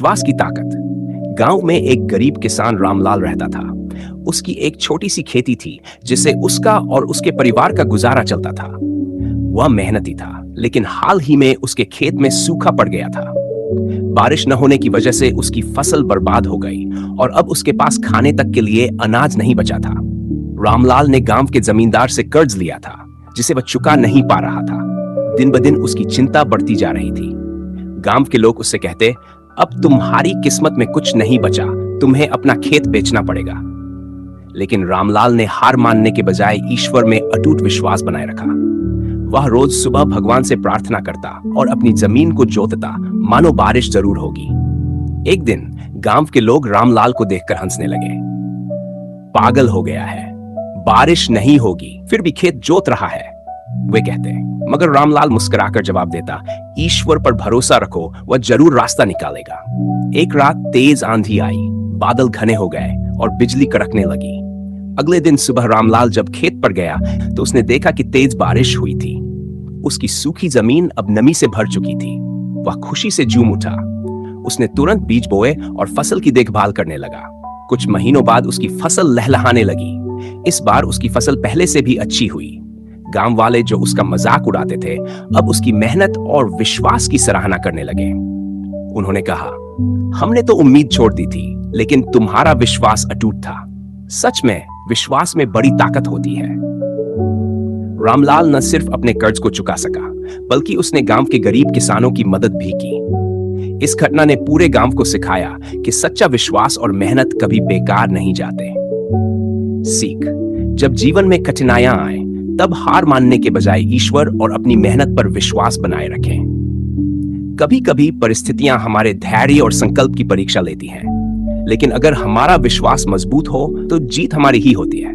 विश्वास की ताकत। गांव में एक गरीब किसान रामलाल रहता था। उसकी एक छोटी सी खेती थी जिससे उसका और उसके परिवार का गुजारा चलता था। वह मेहनती था, लेकिन हाल ही में उसके खेत में सूखा पड़ गया था। बारिश न होने की वजह से उसकी फसल बर्बाद हो गई और अब उसके पास खाने तक के लिए अनाज नहीं बचा था। रामलाल ने गांव के जमींदार से कर्ज लिया था, जिसे वह चुका नहीं पा रहा था। दिन ब दिन उसकी चिंता बढ़ती जा रही थी। गांव के लोग उससे कहते, अब तुम्हारी किस्मत में कुछ नहीं बचा, तुम्हें अपना खेत बेचना पड़ेगा। लेकिन रामलाल ने हार मानने के बजाय ईश्वर में अटूट विश्वास बनाए रखा। वह रोज सुबह भगवान से प्रार्थना करता और अपनी जमीन को जोतता, मानो बारिश जरूर होगी। एक दिन गांव के लोग रामलाल को देखकर हंसने लगे। पागल हो गया है, बारिश नहीं होगी फिर भी खेत जोत रहा है, वे कहते। मगर रामलाल मुस्कुराकर जवाब देता, ईश्वर पर भरोसा रखो, वह जरूर रास्ता निकालेगा। एक रात तेज आंधी आई, बादल घने हो गए और बिजली कड़कने लगी। अगले दिन सुबह रामलाल जब खेत पर गया तो उसने देखा कि तेज बारिश हुई थी। उसकी सूखी जमीन अब नमी से भर चुकी थी। वह खुशी से झूम उठा। उसने तुरंत बीज बोए और फसल की देखभाल करने लगा। कुछ महीनों बाद उसकी फसल लहलहाने लगी। इस बार उसकी फसल पहले से भी अच्छी हुई। गांव वाले जो उसका मजाक उड़ाते थे, अब उसकी मेहनत और विश्वास की सराहना करने लगे। उन्होंने कहा, हमने तो उम्मीद छोड़ दी थी, लेकिन तुम्हारा विश्वास अटूट था। सच में विश्वास में बड़ी ताकत होती है। रामलाल न सिर्फ अपने कर्ज को चुका सका, बल्कि उसने गांव के गरीब किसानों की मदद भी की। इस घटना ने पूरे गांव को सिखाया कि सच्चा विश्वास और मेहनत कभी बेकार नहीं जाते। सीख, जब जीवन में कठिनाइयां आए, तब हार मानने के बजाय ईश्वर और अपनी मेहनत पर विश्वास बनाए रखें। कभी कभी परिस्थितियां हमारे धैर्य और संकल्प की परीक्षा लेती हैं, लेकिन अगर हमारा विश्वास मजबूत हो तो जीत हमारी ही होती है।